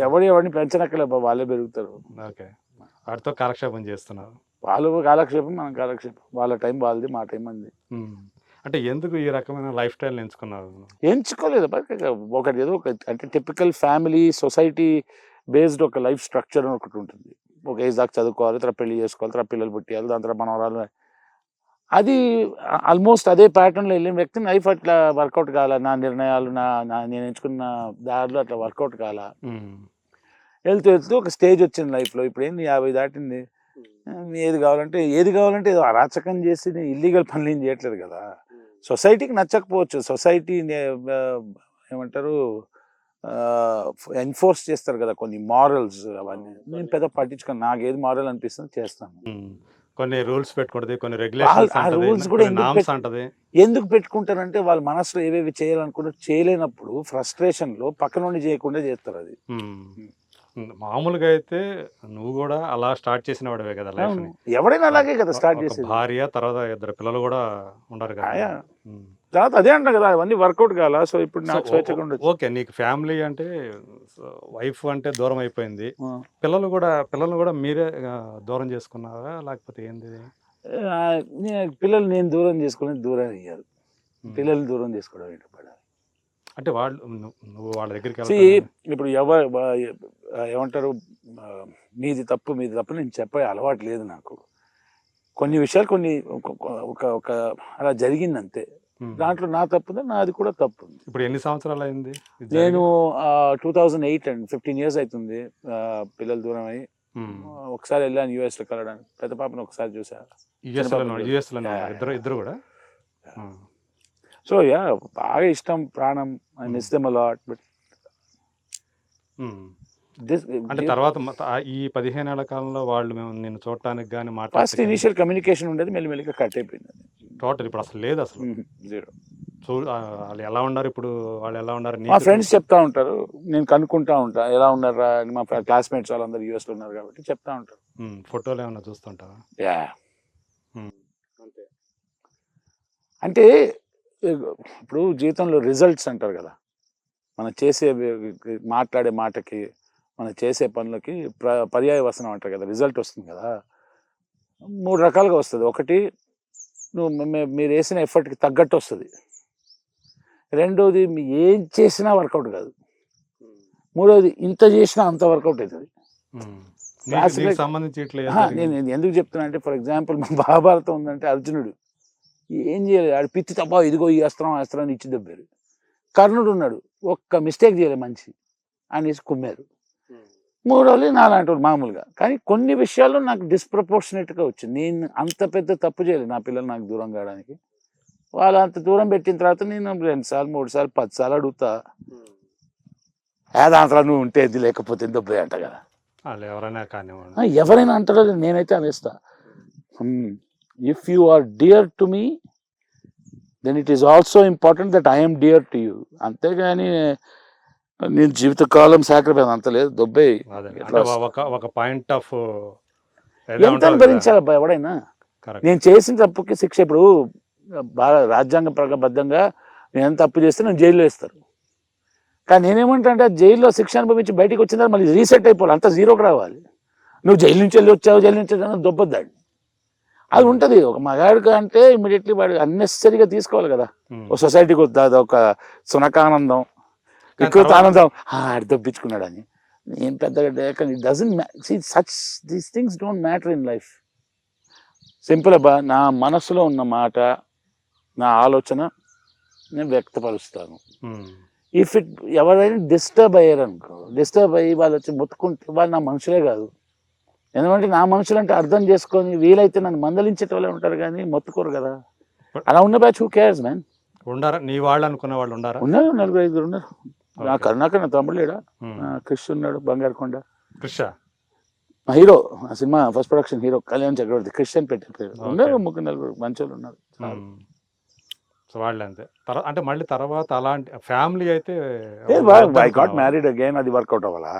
ఎవరిని పెంచనక్కర్లేదు, వాళ్ళే పెరుగుతారు. ఓకే, వాటితో కాలక్షేపం చేస్తున్నారు. వాళ్ళు కాలక్షేపం, మనం కాలక్షేపం. వాళ్ళ టైం వాళ్ళది, మా టైం అంది. అంటే ఎందుకు ఈ రకమైన లైఫ్ స్టైల్ ఎంచుకున్నారు? ఎంచుకోలేదు, ఒకటి ఏదో ఒక అంటే టిపికల్ ఫ్యామిలీ సొసైటీ బేస్డ్ ఒక లైఫ్ స్ట్రక్చర్ అని ఒకటి ఉంటుంది. ఒక ఏజ్ దాకా చదువుకోవాలి, తర్వాత పెళ్లి చేసుకోవాలి, తర్వాత పిల్లలు పుట్టియాలి, దాని తర్వాత మనవరాలు. అది ఆల్మోస్ట్ అదే ప్యాటర్న్లో వెళ్ళిన వ్యక్తిని లైఫ్ అట్లా వర్కౌట్ కాల, నా నిర్ణయాలు నేను ఎంచుకున్న దారిలో అట్లా వర్కౌట్ కాల. వెళ్తూ వెళ్తూ ఒక స్టేజ్ వచ్చింది లైఫ్లో. ఇప్పుడు ఏంది 50 దాటింది, ఏది కావాలంటే ఏదో అరాచకం చేసి ఇల్లీగల్ పనులు ఏం చేయట్లేదు కదా. సొసైటీకి నచ్చకపోవచ్చు, సొసైటీ ఏమంటారు ఎన్ఫోర్స్ చేస్తారు కదా కొన్ని మారల్స్, అవన్నీ నేను పెద్ద పట్టించుకోను. నాకు ఏది మారల్ అనిపిస్తుంది చేస్తాను. కొన్ని రూల్స్ పెట్టుకుంటుంది, కొన్ని రెగ్యులేషన్స్ కూడా ఎందుకు పెట్టుకుంటారంటే వాళ్ళ మనసులో ఏవేవి చేయాలనుకుంటే చేయలేనప్పుడు ఫ్రస్ట్రేషన్ లో పక్క నుండి చేయకుండా చేస్తారు. అది మామూలుగా అయితే నువ్వు కూడా అలా స్టార్ట్ చేసిన వాడివే కదా లైఫ్ ని. ఎవరైనా అలాగే కదా స్టార్ట్ చేసి, భార్య తర్వాత 2 పిల్లలు కూడా ఉండరు కదా. తర్వాత అదే అంటారు కదా, అవన్నీ వర్కౌట్ కాల. సో ఇప్పుడు నాకు స్వేచ్ఛగా ఉండొచ్చు. ఓకే, నీకు ఫ్యామిలీ అంటే వైఫ్ అంటే దూరం అయిపోయింది, పిల్లలు కూడా మీరే దూరం చేసుకున్నారా లేకపోతే ఏంది? పిల్లలు నేను దూరం చేసుకుని దూరం అయ్యారు. పిల్లల్ని దూరం చేసుకోవడం ఏంటి పడాలి అంటే వాళ్ళు నువ్వు వాళ్ళ దగ్గరికి ఇప్పుడు ఏమంటారు, మీది తప్పు నేను చెప్పే అలవాటు లేదు నాకు. కొన్ని విషయాలు కొన్ని ఒక అలా జరిగిందంతే, దాంట్లో నా తప్పుంది, నాది కూడా తప్పు ఉంది. ఇప్పుడు ఎన్ని సంవత్సరాలు అయింది? నేను 2008 అండ్ 15 years అవుతుంది పిల్లలు దూరం అయ్యి. ఒకసారి వెళ్ళాను యూఎస్లో కలవడానికి, పెద్ద పాపను ఒకసారి చూసా. ఇద్దరు కూడా. సో బాగా ఇష్టం, ప్రాణం. I miss them a lot. But అంటే తర్వాత ఈ 15 ఏళ్ల కాలంలో వాళ్ళు నిన్ను చూడటానికి కానీ ఫస్ట్ ఇనిషియల్ కమ్యూనికేషన్ ఉండేది, మెల్లిమెల్లిగా కట్ అయిపోయింది టోటల్. ఇప్పుడు అసలు లేదు, అసలు జీరో. వాళ్ళు ఎలా ఉన్నారు ఇప్పుడు, వాళ్ళు ఎలా ఉన్నారు? మా ఫ్రెండ్స్ చెప్తా ఉంటారు, నేను కనుక్కుంటా ఉంటా ఎలా ఉన్నారా అని. మా క్లాస్మేట్స్ వాళ్ళందరూ యూఎస్లో ఉన్నారు కాబట్టి చెప్తా ఉంటారు. ఫోటోలు ఏమన్నా చూస్తుంటావా? అంటే ఇప్పుడు జీవితంలో రిజల్ట్స్ అంటారు కదా, మనం చేసే మాట్లాడే మాటకి, మనం చేసే పనులకి పర్యాయ వసనం అంటారు కదా, రిజల్ట్ వస్తుంది కదా. 3 రకాలుగా వస్తుంది. ఒకటి, మీరు వేసిన ఎఫర్ట్కి తగ్గట్టు వస్తుంది. రెండోది, మీ ఏం చేసినా వర్కౌట్ కాదు. మూడోది, ఇంత చేసినా అంత వర్కౌట్ అవుతుంది. నేను ఎందుకు చెప్తున్నా అంటే, ఫర్ ఎగ్జాంపుల్ మా మహాభారతం ఉందంటే అర్జునుడు ఏం చేయలేదు, ఆడు పిచ్చి తప్ప ఇదిగో ఈ అస్త్రం ఇచ్చి దెబ్బారు. కర్ణుడు ఉన్నాడు, ఒక్క మిస్టేక్ చేయలేదు మంచి అనేసి కుమ్మారు. మూడోది నాలాంటి మామూలుగా. కానీ కొన్ని విషయాల్లో నాకు డిస్ప్రపోర్షనేట్గా వచ్చింది. నేను అంత పెద్ద తప్పు చేయలేదు నా పిల్లలు నాకు దూరం కావడానికి. వాళ్ళు అంత దూరం పెట్టిన తర్వాత నేను 2 సార్లు 3 సార్లు 10 సార్లు అడుగుతా, దాంట్లో నువ్వు ఉంటే ఇది లేకపోతే దెబ్బే అంట కదా. ఎవరైనా అంటారో నేనైతే అనేస్తా, if you are dear to me then it is also important that I'm dear to you. అంతేగాని నేను జీవితకాలం సాక్రిఫైస్ అంత లేదు, దొబ్బే. ఒక పాయింట్ ఆఫ్ ఎంత భరించాలబ్బా ఎవడైనా. నేను చేసిన తప్పుకి శిక్ష. ఇప్పుడు బాగా రాజ్యాంగబద్ధంగా నేను తప్పు చేస్తే నేను జైల్లో వేస్తారు. కానీ నేనేమంటా అంటే జైల్లో శిక్ష అనుభవించి బయటకు వచ్చిన తర్వాత మళ్ళీ రీసెట్ అయిపోవాలి, అంతా జీరోకి రావాలి. నువ్వు జైలు నుంచి వచ్చావు, జైలు నుంచి దొబ్బొద్దాడు. అది ఉంటుంది. ఒక మగాడికి అంటే ఇమీడియట్లీ వాడు అన్నెసరీగా తీసుకోవాలి కదా. ఒక సొసైటీకి వద్దా ఒక సునకానందం, వికృత ఆనందం, ఆడి దొబ్బించుకున్నాడు అని. ఏం పెద్దగా it doesn't such these things don't matter in life. Simple అబ్బా, నా మనసులో ఉన్న మాట, నా ఆలోచన నేను వ్యక్తపరుస్తాను. ఇఫ్ ఎవరైనా డిస్టర్బ్ అయ్యారనుకో, డిస్టర్బ్ అయ్యి వాళ్ళు వచ్చి మొత్తుకుంటే వాళ్ళు నా మనుషులే కాదు. ఎందుకంటే నా మనుషులు అంటే అర్థం చేసుకొని వీలైతే నన్ను మందలించేట వాళ్ళే ఉంటారు కానీ మొత్తుకోరు కదా. అలా ఉన్న బ్యాచ్ హూ కేర్స్ మ్యాన్. ఉండారా నీ వాళ్ళు అనుకున్న వాళ్ళు? ఉన్నారు 4-5 ఉన్నారు. నా కరుణాకర్ నా తమ్ముడు లేడా, క్రిష్ ఉన్నాడు, బంగారుకొండ హీరో, ఆ సినిమా first production hero Kalyan Chakravarthy, Krish అని పెట్టే పేరు. ఉన్నారు 3-4 మంచి వాళ్ళు ఉన్నారు. సో వాళ్ళు అంతే. అంటే మళ్ళీ తర్వాత అలాంటి ఫ్యామిలీ అయితే ఐ గాట్ మ్యారీడ్ అగైన్. అది వర్కౌట్ అవ్వాలా.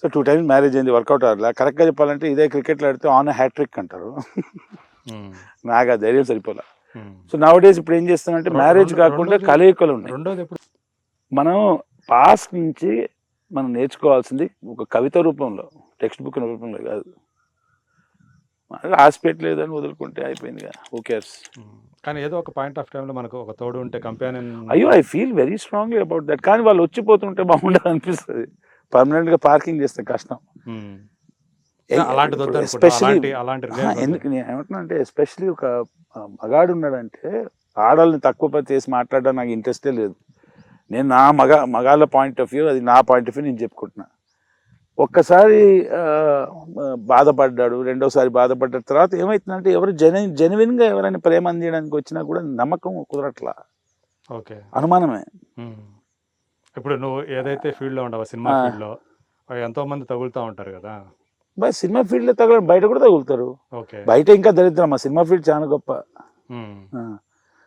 సో 2 times మ్యారేజ్ అయింది, వర్కౌట్ అవ్వాలా. కరెక్ట్గా చెప్పాలంటే ఇదే క్రికెట్లో ఆడితే ఆన్ హ్యాట్రిక్ అంటారు. నాకు ఆ ధైర్యం సరిపోలే. సో నౌ డేస్ ఇప్పుడు ఏం చేస్తానంటే మ్యారేజ్ కాకుండా కలయికలు ఉన్నాయి. మనం పాస్ట్ నుంచి మనం నేర్చుకోవాల్సింది ఒక కవిత రూపంలో, టెక్స్ట్ బుక్ రూపంలో కాదు. హాస్పిటల్ లేదని వదులుకుంటే అయిపోయిందిగా, హూ కేర్స్. కానీ ఏదో ఒక పాయింట్ ఆఫ్ టైంలో మనకు ఒక తోడు ఉంటే కంపానియన్. అయ్యో, I feel very strongly about that. కానీ వాళ్ళు వచ్చిపోతుంటే బాగుండదు అనిపిస్తుంది. పర్మనెంట్గా పార్కింగ్ చేస్తే కష్టం. అలాంటిది ఎస్పెషలీ ఎందుకు నేను ఏమంటున్నా అంటే, ఎస్పెషలీ ఒక మగాడు ఉన్నాడంటే ఆడల్ని తక్కువ చేసి మాట్లాడడం నాకు ఇంట్రెస్టే లేదు. నేను నా మగాళ్ళ పాయింట్ ఆఫ్ వ్యూ, అది నా పాయింట్ ఆఫ్ వ్యూ నేను చెప్పుకుంటున్నా. ఒక్కసారి బాధపడ్డాడు, రెండోసారి బాధపడ్డ తర్వాత ఏమవుతుందంటే, ఎవరు జెన్యున్గా ఎవరైనా ప్రేమ అందించడానికి వచ్చినా కూడా నమ్మకం కుదరట్లా, ఓకే, అనుమానమే. ఇప్పుడు నువ్వు ఏదైతే ఫీల్డ్లో ఉండవో, సినిమా ఫీల్డ్లో ఎంతో మంది తగులుతూ ఉంటారు కదా. బట్ సినిమా ఫీల్డ్లో తగలడం, బయట కూడా తగులుతారు. బయట ఇంకా దరిద్రం, మా సినిమా ఫీల్డ్ చాలా గొప్ప.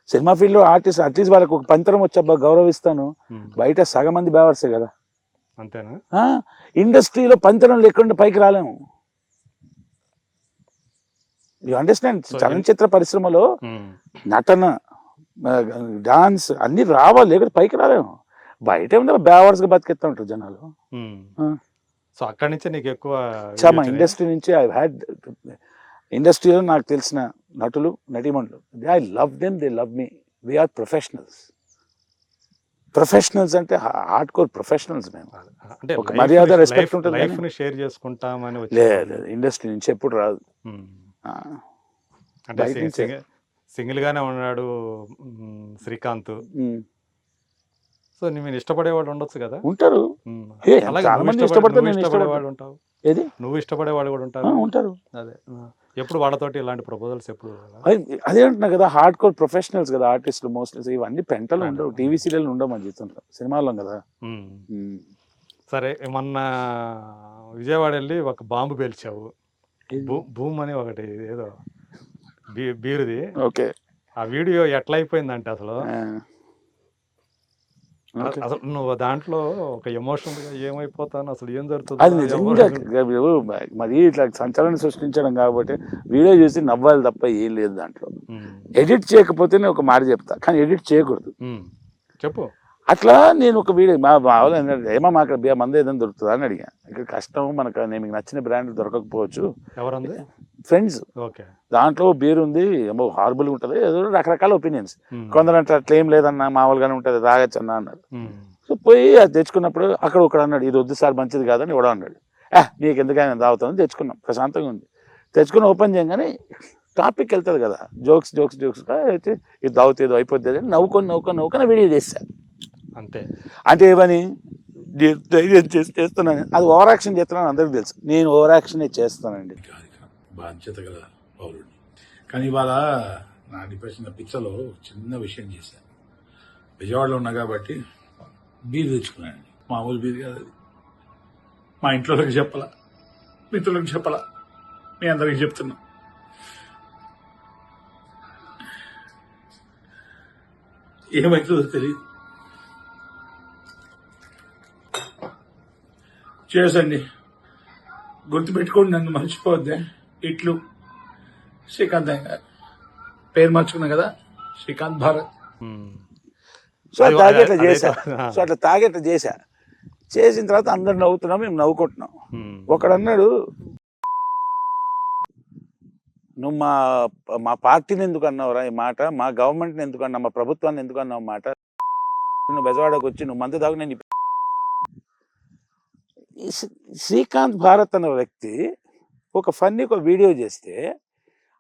సినిమా ఫీల్డ్లో ఆర్టిస్ట్ అట్లీస్ట్ వాళ్ళకి ఒక పంతరం వచ్చబ్బా గౌరవిస్తాను. బయట సగం మంది బేవర్సే కదా. అంతేనా? ఇండస్ట్రీలో పంతరం లేకుండా పైకి రాలేము. You understand? చలనచిత్ర పరిశ్రమలో నటన, డాన్స్ అన్ని రావాలి, లేకపోతే పైకి రాలేము. బయట ఏమన్నా బేవర్స్గా బతికేస్తూ ఉంటారు జనాలు. సో అక్కడి నుంచి నీకు ఎక్కువ మా ఇండస్ట్రీ నుంచి ఐ హ్యాడ్, ఇండస్ట్రీలో నాకు తెలిసిన నటులు, నటీమణులు, I love them, they love me. We are professionals. Professionals అంటే హార్డ్ కోర్ ప్రొఫెషనల్స్ మేము. అంటే ఒక మర్యాద, రెస్పెక్ట్ ఉంటుంది. లైఫ్ని షేర్ చేసుకుంటామని లేదు, ఇండస్ట్రీ నుంచి ఎప్పుడు రాదు. అంటే సింగిల్ గానే ఉన్నాడు శ్రీకాంత్. సో నేను ఇష్టపడేవాడు ఉండొచ్చు కదా. ఉంటారు, చాలా మంది ఇష్టపడతారు. నేను ఇష్టపడేవాడు ఉంటావు, ఏది నువ్వు ఇష్టపడేవాడు కూడా ఉంటారు. ఉంటారు. అదే ఎప్పుడు వాళ్ళతోటి ఇలాంటి ప్రపోజల్స్ ఎప్పుడు? అదే అంటున్నా కదా, హార్డ్ కోర్ ప్రొఫెషనల్స్ కదా ఆర్టిస్టులు మోస్ట్లీ. ఇవన్నీ పెంటలు ఉండవు, టీవీ సీరియల్ ఉండవు మన జీవితంలో, సినిమాల్లో కదా. సరే, మొన్న విజయవాడ వెళ్ళి ఒక బాంబు పేల్చావు, భూమ్ అని ఒకటి ఏదో బీరుది. ఓకే, ఆ వీడియో ఎట్లా అయిపోయిందంటే అసలు నువ్వు దాంట్లో ఒక ఎమోషనల్ గా ఏమైపోతాను, అసలు ఏం జరుగుతుంది, అది నిజంగా మరి ఇట్లా సంచలనం సృష్టించడం కాబట్టి వీడియో చూసి నవ్వాలి తప్ప ఏం లేదు దాంట్లో. ఎడిట్ చేయకపోతే నేను ఒక మాట చెప్తా, కానీ ఎడిట్ చేయకూడదు. చెప్పు. అట్లా నేను ఒక వీడియో మా బావలు ఏమో మాకు మంది ఏదైనా దొరుకుతుందా అని అడిగా. ఇక్కడ కష్టం, మనకు మీకు నచ్చిన బ్రాండ్ దొరకకపోవచ్చు. ఎవరంది? ఫ్రెండ్స్. దాంట్లో బీర్ ఉంది, ఏమో హార్బుల్ ఉంటుంది, ఏదో రకరకాల ఒపీనియన్స్. కొందరు అంటే అట్లా ఏం లేదన్నా, మామూలుగానే ఉంటుంది, తాగచ్చు అన్న అన్నారు. సో పోయి అది తెచ్చుకున్నప్పుడు అక్కడ ఒకడు అన్నాడు, ఇది వద్దు సార్ మంచిది కాదని ఎవడో అన్నాడు. నీకు ఎందుకైనా తాగుతామని తెచ్చుకున్నాం, ప్రశాంతంగా ఉంది. తెచ్చుకుని ఓపెన్ చేయగానే టాపిక్ వెళ్తుంది కదా, జోక్స్ అయితే ఇది తాగుతుంది అయిపోతుంది అని నవ్వుకొని వీడియో చేశాను. అంతే. అంటే ఏమని ధైర్యం చేస్తున్నాను, అది ఓవర్ యాక్షన్ చేస్తున్నాను అందరికి తెలుసు. నేను ఓవర్ యాక్షనే చేస్తానండి, బాధ్యత గల పౌరుడిని. కానీ ఇవాళ నా డిప్రెషన్ పిక్చర్లో చిన్న విషయం చేశాను. విజయవాడలో ఉన్నా కాబట్టి బీర్ తెచ్చుకున్నానండి. మామూలు బీర్ కాదు అది. మా ఇంట్లోకి చెప్పాలా, మిత్రులకు చెప్పాలా, మీ అందరికి చెప్తున్నా. ఏమవుతుందో తెలియదు. చేసండి, గుర్తుపెట్టుకోండి, నన్ను మర్చిపోవద్దే. ఇట్లు శ్రీకాంత్ గారు పేరు మార్చుకున్నా కదా, శ్రీకాంత్ భారత్. సో అట్లా తాగేట్లా చేసిన తర్వాత అందరు నవ్వుతున్నాం, మేము నవ్వుకుంటున్నాం. ఒకడన్నాడు, నువ్వు మా పార్టీని ఎందుకు అన్నావురా ఈ మాట, మా గవర్నమెంట్ని ఎందుకు అన్నావు, మా ప్రభుత్వాన్ని ఎందుకు అన్నావు మాట, నువ్వు బెజవాడకు వచ్చి నువ్వు మందు తాగు. నేను శ్రీకాంత్ భారత్ అనే వ్యక్తి ఒక ఫన్నీ ఒక వీడియో చేస్తే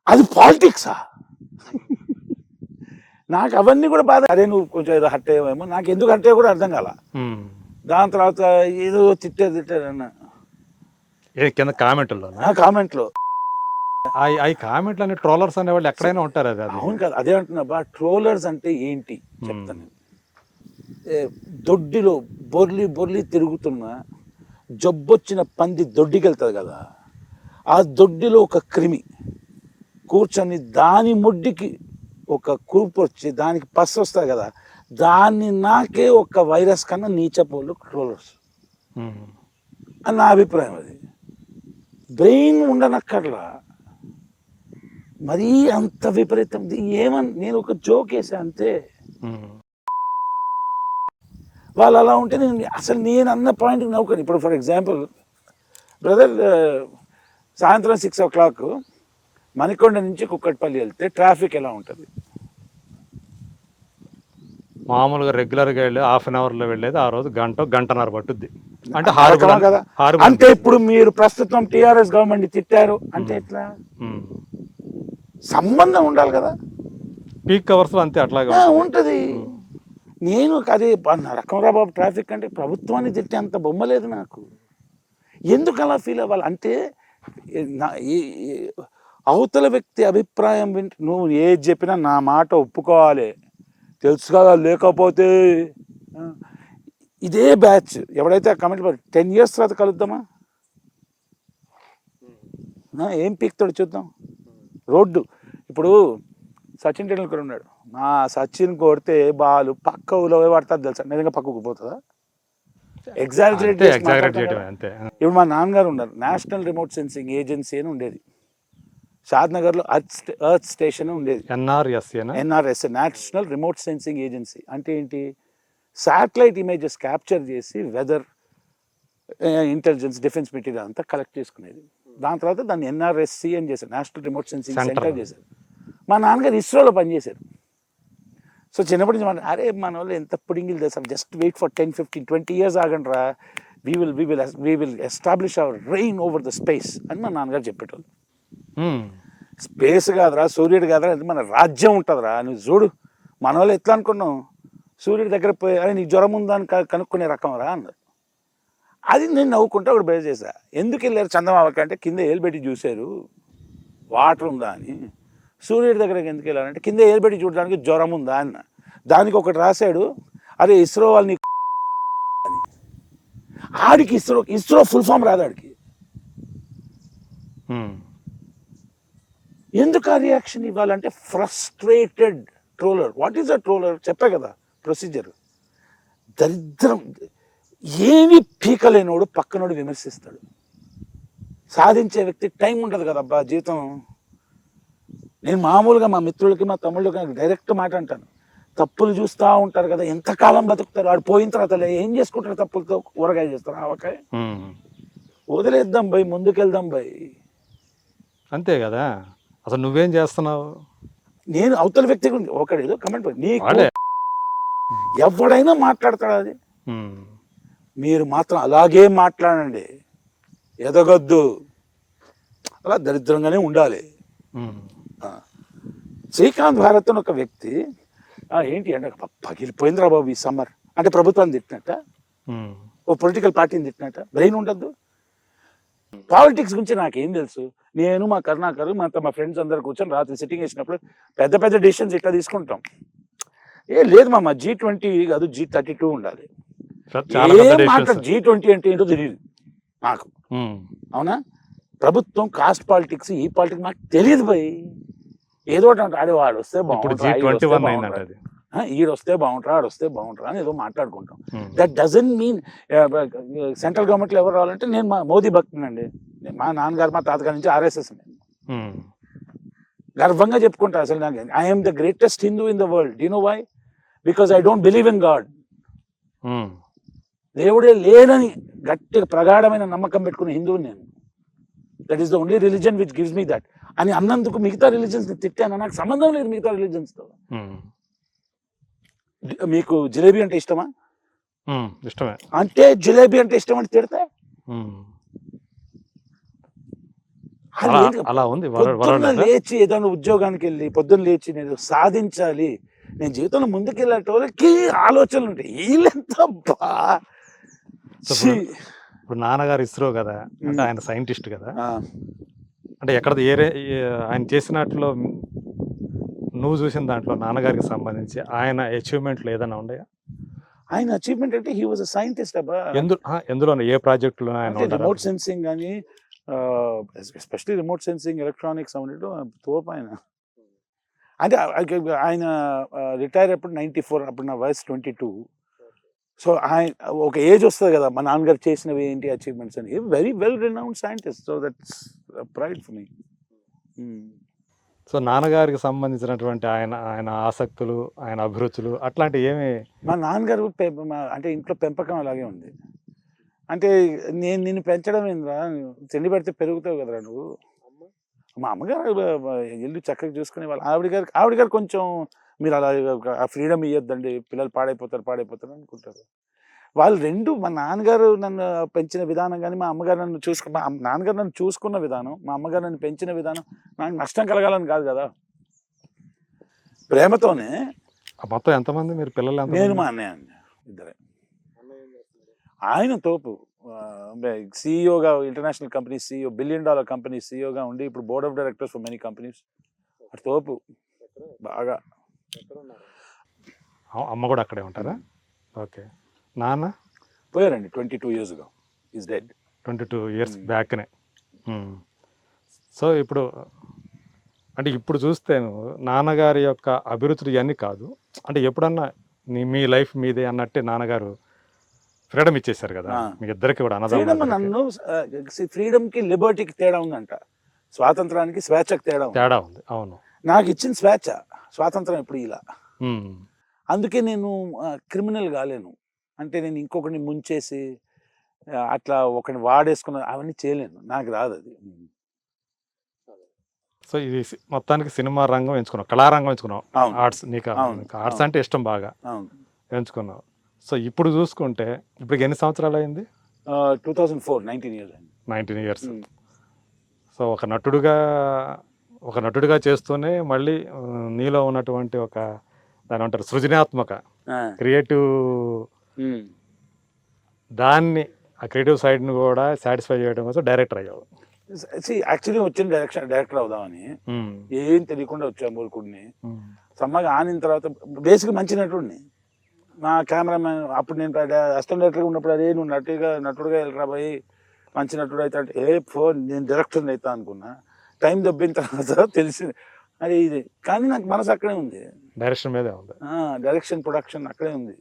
అది పాలిటిక్సా? నాకు అవన్నీ కూడా బాధ. అరే నువ్వు కొంచెం ఏదో హట్ అయ్యేమో, నాకు ఎందుకు హట్ అయ్యో కూడా అర్థం కాల. దాని తర్వాత ఏదో తిట్టారన్న కింద కామెంట్లో కామెంట్లు అనే ట్రోలర్స్ అనే వాళ్ళు ఎక్కడైనా ఉంటారు. అది అవును కదా, అదే అంటున్నా బా. ట్రోలర్స్ అంటే ఏంటి చెప్తాను. దొడ్డిలో బొర్లి తిరుగుతున్న జబ్బొచ్చిన పంది దొడ్డికి వెళ్తుంది కదా, ఆ దొడ్డిలో ఒక క్రిమి కూర్చొని దాని ముడ్డికి ఒక కూపు వచ్చి దానికి పస్సు వస్తుంది కదా, దాన్ని నాకే ఒక వైరస్ కన్నా నీచపోళ్ళు ట్రోలర్స్ అని నా అభిప్రాయం. అది బ్రెయిన్ ఉండనక్కర్లా, మరీ అంత విపరీతం. ఏమని నేను ఒక జోక్ వేసా అంతే. వాళ్ళు అలా ఉంటే నేను అన్న పాయింట్కి నవ్వుకోను. ఇప్పుడు ఫర్ ఎగ్జాంపుల్ బ్రదర్, సాయంత్రం 6 o'clock మణికొండ నుంచి కుక్కట్పల్లి వెళ్తే ట్రాఫిక్ ఎలా ఉంటుంది? మామూలుగా రెగ్యులర్గా వెళ్ళి 1/2 అవర్లో వెళ్ళేది ఆ రోజు గంటన్నర పట్టుద్ది. అంటే రకమా కదా. అంటే ఇప్పుడు మీరు ప్రస్తుతం టీఆర్ఎస్ గవర్నమెంట్ తిట్టారు అంటే ఎట్లా? సంబంధం ఉండాలి కదా. పీక్ అవర్స్ అంతే అట్లాగా ఉంటుంది. నేను అది రకంరా బాబు ట్రాఫిక్ అంటే ప్రభుత్వాన్ని తిట్టే అంత బొమ్మ లేదు నాకు. ఎందుకు అలా ఫీల్ అవ్వాలి అంటే అవతల వ్యక్తి అభిప్రాయం నువ్వు ఏది చెప్పినా నా మాట ఒప్పుకోవాలి, తెలుసు కదా. లేకపోతే ఇదే బ్యాచ్ ఎవడైతే కమెంట్ 10 years తర్వాత కలుద్దామా, ఏం పీక్తాడు చూద్దాం. రోడ్డు ఇప్పుడు సచిన్ టెండూల్కర్ ఉన్నాడు, మా సచిన్ కొడితే బాల్ పక్క ఊలో పడుతుంది తెలుసా, నిజంగా పక్కకు పోతుందా? ఎగ్జాగరేట్ చేయడం అంతే. ఇప్పుడు మా నాన్నగారు ఉన్నారు, నేషనల్ రిమోట్ సెన్సింగ్ ఏజెన్సీ అని ఉండేది షాద్నగర్లో, ఎర్త్ స్టేషన్ ఉండేది, NRS national remote sensing agency. అంటే ఏంటి? శాటిలైట్ ఇమేజెస్ క్యాప్చర్ చేసి వెదర్, ఇంటెలిజెన్స్, డిఫెన్స్ మెటీరియల్ అంతా కలెక్ట్ చేసుకునేది. దాని తర్వాత దాన్ని ఎన్ఆర్ఎస్సి అని చేశారు, నేషనల్ రిమోట్ సెన్సింగ్ సెంటర్ చేశారు. మా నాన్నగారు ఇస్రోలో పనిచేశారు. సో చిన్నప్పటి నుంచి అరే మన వాళ్ళు ఎంత పుడింగిలు చేస్తారు, జస్ట్ వెయిట్ ఫర్ 10, 15, 20 years ఆగండి రా, we will establish hour reign over the space అని మా నాన్నగారు చెప్పేటోళ్ళు. స్పేస్ కాదురా, సూర్యుడు కాదురా, అది మన రాజ్యం ఉంటుందిరా. నువ్వు చూడు, మన వాళ్ళు ఎట్లా అనుకున్నాం, సూర్యుడి దగ్గర పోయి అరే నీకు జ్వరం ఉందా అని కనుక్కునే రకం రా అన్నారు. అది నేను నవ్వుకుంటా ఒకటి బేస్ చేశా. ఎందుకు వెళ్ళారు చందమామకి అంటే కింద ఏలు పెట్టి చూశారు వాటర్ ఉందా అని. సూర్యుడి దగ్గరకు ఎందుకు వెళ్ళారంటే కింద ఏలు పెట్టి చూడడానికి జ్వరం ఉందా అన్న. దానికి ఒకటి రాశాడు, అరే ఇస్రో వాళ్ళని అని. ఆడికి ఇస్రో ఫుల్ ఫామ్ రాదు ఆడికి. ఎందుకు ఆ రియాక్షన్ ఇవ్వాలంటే frustrated troller. What is a troller? చెప్పే కదా ప్రొసీజర్. దరిద్రం, ఏమి పీకలేనోడు పక్కనోడు విమర్శిస్తాడు. సాధించే వ్యక్తి టైం ఉంటుంది కదా అబ్బా జీవితం. నేను మామూలుగా మా మిత్రులకి మా తమ్ముళ్ళకి డైరెక్ట్ మాట అంటాను, తప్పులు చూస్తూ ఉంటారు కదా, ఎంతకాలం బతుకుతారు, వాడు పోయిన తర్వాత ఏం చేసుకుంటారు, తప్పులతో ఊరగాయ చేస్తారు, ఆవకాయ. వదిలేద్దాం భయ్, ముందుకెళ్దాం భయ్, అంతే కదా. అసలు నువ్వేం చేస్తున్నావు? నేను అవతల వ్యక్తి గురించి ఒకడేదో కమెంట్, నీకు ఎవడైనా మాట్లాడతాడు, అది మీరు మాత్రం అలాగే మాట్లాడండి, ఎదగొద్దు, అలా దరిద్రంగానే ఉండాలి. శ్రీకాంత్ భారత్ అని ఒక వ్యక్తి ఏంటి అంటే పగిలిపోయిందిరా బాబు ఈ సమ్మర్ అంటే ప్రభుత్వాన్ని తిట్టినట్ట, ఓ పొలిటికల్ పార్టీని తిట్టినట్ట. బ్రెయిన్ ఉండద్దు. పాలిటిక్స్ గురించి నాకేం తెలుసు. నేను మా కరుణాకర్ మా ఫ్రెండ్స్ అందరు కూర్చొని రాత్రి సిట్టింగ్ వేసినప్పుడు పెద్ద పెద్ద డిసిషన్స్ ఇట్లా తీసుకుంటాం. లేదు మా G20 కాదు G32 ఉండాలి. G20 అంటే ఏంటో తెలియదు నాకు, అవునా? ప్రభుత్వం కాస్ట్ పాలిటిక్స్, ఈ పాలిటిక్స్ నాకు తెలియదు భయ్. ఏదో ఒకటి ఆడే వాడు వస్తే బాగుంటుంది, ఈడు వస్తే బాగుంటారా, ఆడు వస్తే బాగుంటారా అని ఏదో మాట్లాడుకుంటాం. దట్ డజంట్ మీన్ సెంట్రల్ గవర్నమెంట్లో ఎవరు రావాలంటే నేను మా మోదీ భక్తునండి. మా నాన్నగారు మా తాతగారి నుంచి RSS గర్వంగా చెప్పుకుంటా. అసలు నాకు I'm the greatest Hindu in the world. You know why? Because I don't believe in God. దేవుడే లేదని గట్టిగా ప్రగాఢమైన నమ్మకం పెట్టుకునే హిందువుని నేను. That is the only religion which gives me that అని అన్నందుకు మిగతా రిలీజన్స్ తిట్టాను. నాకు సంబంధం లేదు మిగతా రిలీజన్స్తో. మీకు జిలేబీ అంటే ఇష్టమా? ఇష్టమే. అంటే జిలేబీ అంటే ఇష్టం అంటే తిడతా? పొద్దున్న లేచి ఏదైనా ఉద్యోగానికి వెళ్ళి పొద్దున్న లేచి నేను సాధించాలి, నేను జీవితంలో ముందుకెళ్ళేటోళ్ళకి ఆలోచనలు ఉంటాయి. వీళ్ళెంత ఇప్పుడు నాన్నగారు ఇస్రో కదా, అంటే ఆయన సైంటిస్ట్ కదా, అంటే ఎక్కడ ఆయన చేసినట్లో నువ్వు చూసిన దాంట్లో నాన్నగారికి సంబంధించి ఆయన అచీవ్మెంట్లు ఏదైనా ఉన్నాయా? ఆయన అచీవ్మెంట్ అంటే హీ వాజ్ అ సైంటిస్ట్ అబ్బా. ఎందులో ఏ ప్రాజెక్టులో ఆయన రిమోట్ సెన్సింగ్ కానీ ఎస్పెషలీ రిమోట్ సెన్సింగ్ ఎలక్ట్రానిక్స్ అవన్నీ తోపు ఆయన. అంటే ఆయన రిటైర్ అప్పుడు 94, అప్పుడు నా వయసు 22. సో ఆయన ఒక ఏజ్ వస్తుంది కదా, మా నాన్నగారు చేసినవి ఏంటి అచీవ్మెంట్స్ అని. Very well renowned scientist. So that's pride for me. So నాన్నగారికి సంబంధించినటువంటి ఆయన ఆసక్తులు, ఆయన అభిరుచులు అట్లాంటివి ఏమి? మా నాన్నగారు అంటే ఇంట్లో పెంపకం అలాగే ఉంది. అంటే నేను నిన్ను పెంచడం ఏందిరా, తిండి పెడితే పెరుగుతావు కదరా నువ్వు. మా అమ్మగారు ఇల్లు చక్కగా చూసుకునే వాళ్ళు. ఆవిడ గారు కొంచెం మీరు అలా ఆ ఫ్రీడమ్ ఇవ్వద్దండి, పిల్లలు పాడైపోతారు అనుకుంటారు. వాళ్ళు రెండు, మా నాన్నగారు నన్ను పెంచిన విధానం కానీ మా అమ్మగారు నన్ను మా నాన్నగారు నన్ను చూసుకున్న విధానం, మా అమ్మగారు నన్ను పెంచిన విధానం నాకు నష్టం కలగాలని కాదు కదా, ప్రేమతోనే. మొత్తం ఎంతమంది మీరు పిల్లలు? నేను మా అన్నయ్య ఇద్దరే. ఆయన తోపు సిఇఓగా, international company CEO, $1 billion company సిఇఓగా ఉండి ఇప్పుడు board of directors for many companies. అటు తోపు బాగా. అమ్మ కూడా అక్కడే ఉంటారా? ఓకే. నాన్న పోయారండి 22 years ago. Is dead. 22 years బ్యాక్నే. సో ఇప్పుడు అంటే ఇప్పుడు చూస్తే నాన్నగారి యొక్క అభిరుచులు ఇవన్నీ కాదు, అంటే ఎప్పుడన్నా మీ లైఫ్ మీదే అన్నట్టే నాన్నగారు ఫ్రీడమ్ ఇచ్చేసారు కదా మీ ఇద్దరికి కూడా. నన్ను ఫ్రీడమ్కి లిబర్టీకి తేడా ఉందంట, స్వాతంత్రానికి స్వేచ్ఛకి తేడా ఉంది. అవును, నాకు ఇచ్చిన స్వేచ్ఛ, స్వాతంత్రం ఎప్పుడు ఇలా. అందుకే నేను క్రిమినల్ కాలేను. అంటే నేను ఇంకొకరిని ముంచేసి అట్లా ఒకరిని వాడేసుకున్న అవన్నీ చేయలేను, నాకు రాదు అది. సో ఇది మొత్తానికి సినిమా రంగం ఎంచుకున్నావు, కళారంగం ఎంచుకున్నావు. ఆర్ట్స్, నీకు ఆర్ట్స్ అంటే ఇష్టం బాగా, ఎంచుకున్నావు. సో ఇప్పుడు చూసుకుంటే ఇప్పుడు ఎన్ని సంవత్సరాలు అయింది? 2004, 19 years. 19 years. సో ఒక నటుడిగా చేస్తూనే మళ్ళీ నీలో ఉన్నటువంటి ఒక దాని అంటారు సృజనాత్మక క్రియేటివ్, దాన్ని ఆ క్రియేటివ్ సైడ్ని కూడా సాటిస్ఫై చేయడం కోసం డైరెక్టర్ అయ్యావు. యాక్చువల్లీ వచ్చిన డైరెక్టర్ అవుదామని ఏం తెలియకుండా వచ్చా మూర్ఖుడిని. సమ్మగా ఆనిన తర్వాత బేసిక్ మంచి నటుడిని. మా కెమెరామెన్ అప్పుడు నేను అసిస్టెంట్ డైరెక్టర్గా ఉన్నప్పుడు అదే నువ్వు నటుడుగా వెళ్ళరా పోయి మంచి నటుడు అయితే అంటే నేను డైరెక్టర్ అవుతా అనుకున్నా. టైం దబ్బిన తర్వాత తెలిసింది అది ఇది, కానీ నాకు మనసు అక్కడే ఉంది, డైరెక్షన్ మీదే ఉంది, డైరెక్షన్ ప్రొడక్షన్ అక్కడే ఉంది.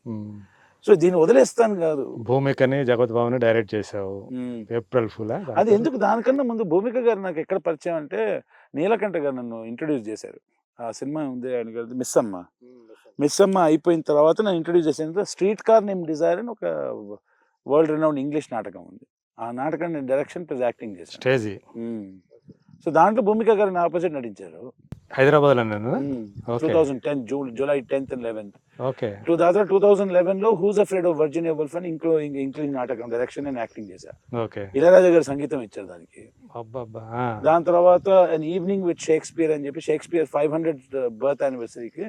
సో దీన్ని వదిలేస్తాను కాదు. భూమికని, జగత్ బాబుని డైరెక్ట్ చేసావు, ఏప్రిల్ ఫుల్. అది ఎందుకు, దానికన్నా ముందు భూమిక గారు నాకు ఎక్కడ పరిచయం అంటే నీలకంఠ గారు నన్ను ఇంట్రడ్యూస్ చేశారు. ఆ సినిమా ఉంది ఆయన గారు, మిస్ అమ్మ అయిపోయిన తర్వాత నన్ను ఇంట్రడ్యూస్ చేసిన స్ట్రీట్ కార్ నేమ్ డిజైర్ అని ఒక వరల్డ్ రినౌండ్ ఇంగ్లీష్ నాటకం ఉంది. ఆ నాటకం నేను డైరెక్షన్ ప్లస్ యాక్టింగ్ చేశాను, స్టేజ్. సో దాంట్లో భూమిక గారు నా ఆపోజిట్ నటించారు. హైదరాబాద్ లో 2010 July 10th and 11th. Okay. 2011 లో who's afraid of Virginia Woolf అని ఇంక్లూడింగ్ నాటకం డైరెక్షన్ అండ్ యాక్టింగ్ చేశారు. ఓకే. ఇళయరాజా గారు సంగీతం ఇచ్చారు దానికి. దాని తర్వాత అన్ ఈవినింగ్ విత్ షేక్స్పియర్ అని చెప్పి షేక్స్పియర్ 500th బర్త్ యానివర్సరీకి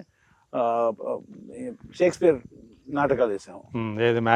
షేక్స్పియర్ నాటకాలు వేసాము.